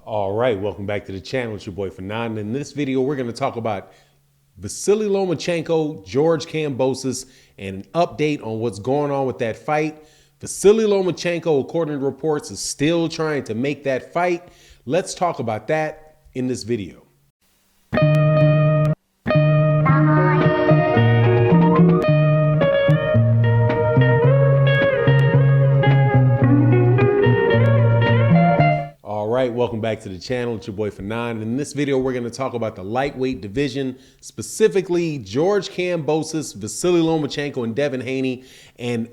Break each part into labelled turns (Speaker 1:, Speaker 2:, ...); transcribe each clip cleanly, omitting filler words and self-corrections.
Speaker 1: All right, welcome back to the channel. It's your boy Fanon. In this video, we're going to talk about Vasyl Lomachenko, George Kambosos, and an update on what's going on with that fight. Vasyl Lomachenko, according to reports, is still trying to make that fight. Let's talk about that in this video. All right, welcome back to the channel. It's your boy Fanon. In this video, we're going to talk about the lightweight division, specifically George Kambosos, Vasyl Lomachenko, and Devin Haney, and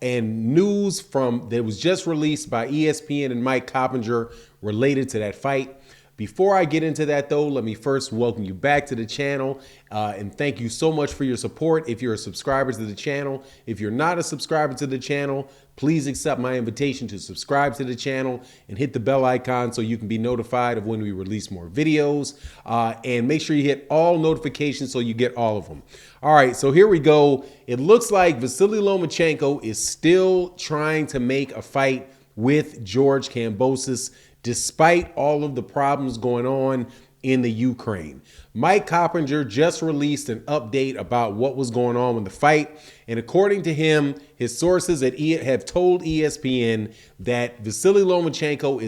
Speaker 1: news that was just released by ESPN and Mike Coppinger related to that fight. Before I get into that, though, let me first welcome you back to the channel and thank you so much for your support. If you're a subscriber to the channel, if you're not a subscriber to the channel, please accept my invitation to subscribe to the channel and hit the bell icon so you can be notified of when we release more videos. And make sure you hit all notifications so you get all of them. All right, so here we go. It looks like Vasyl Lomachenko is still trying to make a fight with George Kambosos, despite all of the problems going on in the Ukraine. Mike Coppinger just released an update about what was going on with the fight. And according to him, his sources have told ESPN that Vasyl Lomachenko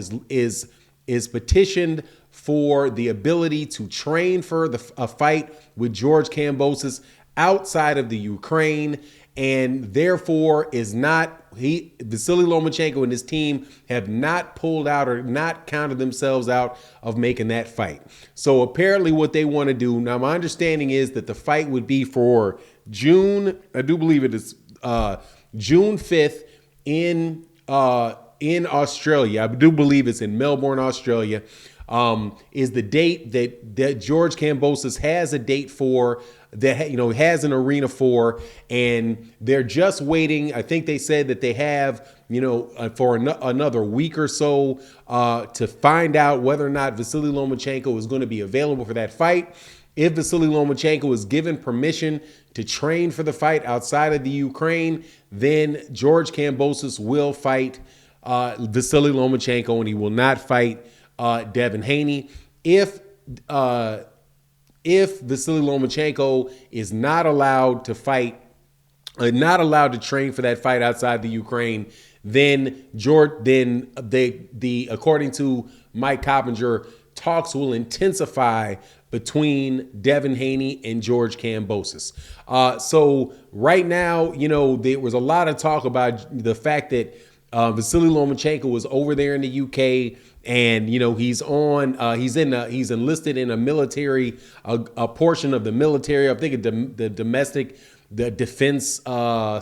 Speaker 1: is petitioned for the ability to train for a fight with George Kambosos outside of the Ukraine, and therefore Vasyl Lomachenko and his team have not pulled out or not counted themselves out of making that fight. So apparently what they want to do, now my understanding is that the fight would be for June, I do believe it is June 5th in Australia. I do believe it's in Melbourne, Australia. Is the date that George Kambosos has a date for, that has an arena for, and they're just waiting. I think they said that they have for another week or so to find out whether or not Vasyl Lomachenko is going to be available for that fight. If Vasyl Lomachenko is given permission to train for the fight outside of the Ukraine, then George Kambosos will fight Vasyl Lomachenko, and he will not fight Devin Haney. If Vasyl Lomachenko is not allowed to fight, not allowed to train for that fight outside the Ukraine, then according to Mike Coppinger, talks will intensify between Devin Haney and George Kambosos. So right now, there was a lot of talk about the fact that Vasyl Lomachenko was over there in the UK, and he's enlisted in a military, a portion of the military. I think the defense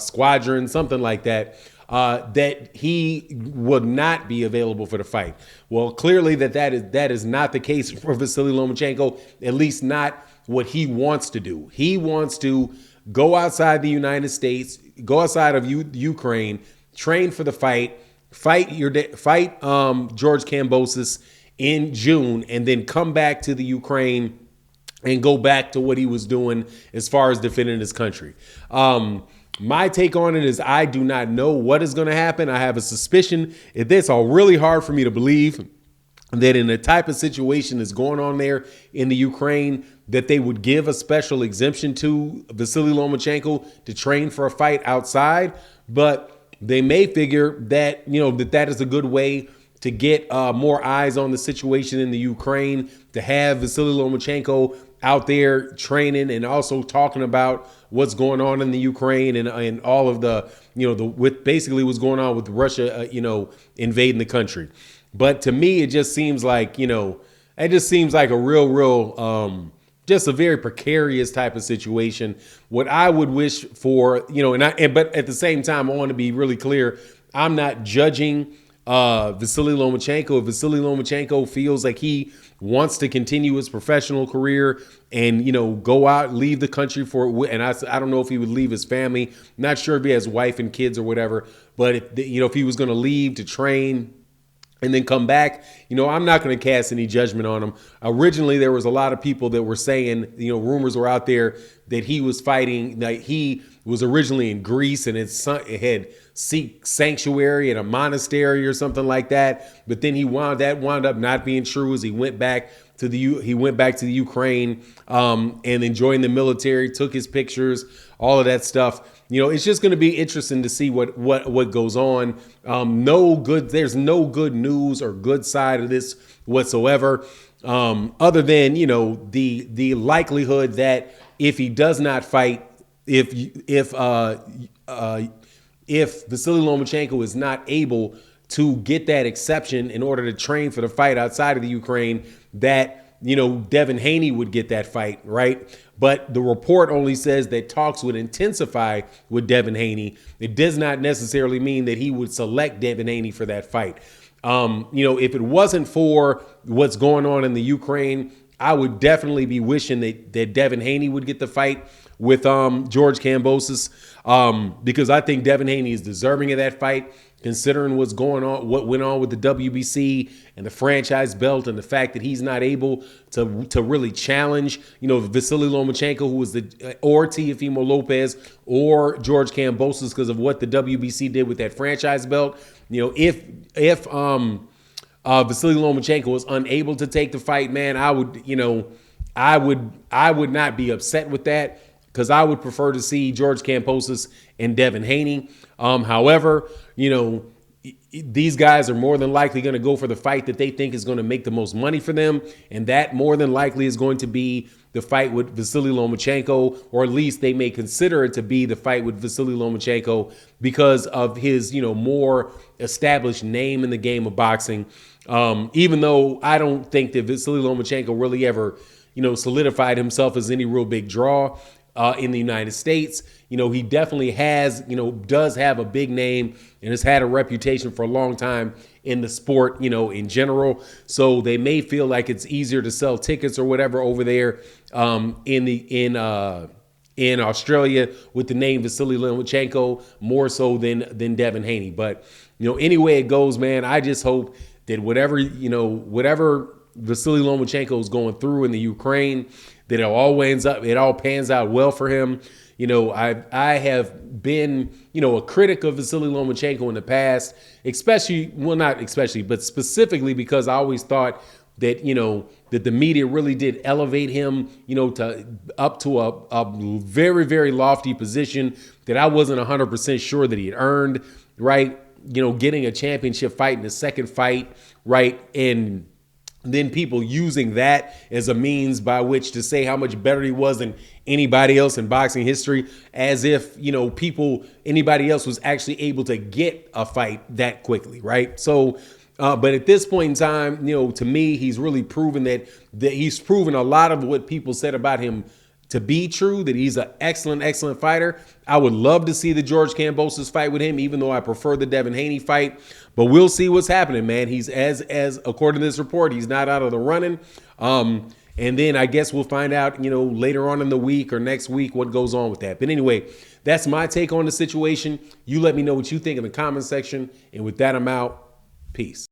Speaker 1: squadron, something like that. That he would not be available for the fight. Well, clearly that is not the case for Vasyl Lomachenko, at least not what he wants to do. He wants to go outside the United States, go outside of Ukraine, train for the fight George Kambosos in June, and then come back to the Ukraine and go back to what he was doing as far as defending his country. My take on it is I do not know what is going to happen. I have a suspicion. It's all really hard for me to believe that in the type of situation that's going on there in the Ukraine, that they would give a special exemption to Vasyl Lomachenko to train for a fight outside. But they may figure that, that is a good way to get more eyes on the situation in the Ukraine, to have Vasyl Lomachenko out there training and also talking about what's going on in the Ukraine and all of the, with basically what's going on with Russia, invading the country. But to me, it just seems like, just a very precarious type of situation. What I would wish for, but at the same time, I want to be really clear. I'm not judging Vasyl Lomachenko. If Vasyl Lomachenko feels like he wants to continue his professional career and, go out, leave the country and I don't know if he would leave his family. Not sure if he has wife and kids or whatever, but if he was going to leave to train and then come back, I'm not going to cast any judgment on him. Originally, there was a lot of people that were saying, rumors were out there that he was fighting, that he was originally in Greece, and it had seek sanctuary in a monastery or something like that. But then he wound up not being true as he went back to the Ukraine, and then joined the military, took his pictures, all of that stuff. It's just going to be interesting to see what goes on. There's no good news or good side of this whatsoever, other than the likelihood that if he does not fight, if Vasyl Lomachenko is not able to get that exception in order to train for the fight outside of the Ukraine, that Devin Haney would get that fight, right? But the report only says that talks would intensify with Devin Haney. It does not necessarily mean that he would select Devin Haney for that fight. If it wasn't for what's going on in the Ukraine, I would definitely be wishing that Devin Haney would get the fight with George Kambosos, because I think Devin Haney is deserving of that fight, considering what went on with the WBC and the franchise belt, and the fact that he's not able to really challenge, Vasyl Lomachenko, who was or Teofimo Lopez or George Kambosos, because of what the WBC did with that franchise belt. If Vasyl Lomachenko was unable to take the fight, man, I would not be upset with that, because I would prefer to see George Kambosos and Devin Haney. However, these guys are more than likely going to go for the fight that they think is going to make the most money for them, and that more than likely is going to be the fight with Vasyl Lomachenko, or at least they may consider it to be the fight with Vasyl Lomachenko because of his, more established name in the game of boxing. Even though I don't think that Vasyl Lomachenko really ever, solidified himself as any real big draw in the United States. He definitely does have a big name and has had a reputation for a long time in the sport, in general. So they may feel like it's easier to sell tickets or whatever over there in Australia with the name Vasyl Lomachenko, more so than Devin Haney. But any way it goes, man, I just hope that whatever Vasyl Lomachenko is going through in the Ukraine, that it all pans out well for him. I have been, a critic of Vasyl Lomachenko in the past, but specifically because I always thought that, that the media really did elevate him, up to a very, very lofty position that I wasn't 100% sure that he had earned, right? Getting a championship fight in the second fight, right? And then people using that as a means by which to say how much better he was than anybody else in boxing history, as if, anybody else was actually able to get a fight that quickly, right? So, but at this point in time, to me, he's really proven that he's proven a lot of what people said about him to be true, that he's an excellent, excellent fighter. I would love to see the George Kambosos fight with him, even though I prefer the Devin Haney fight. But we'll see what's happening, man. He's as according to this report, he's not out of the running. And then I guess we'll find out, later on in the week or next week what goes on with that. But anyway, that's my take on the situation. You let me know what you think in the comment section. And with that, I'm out. Peace.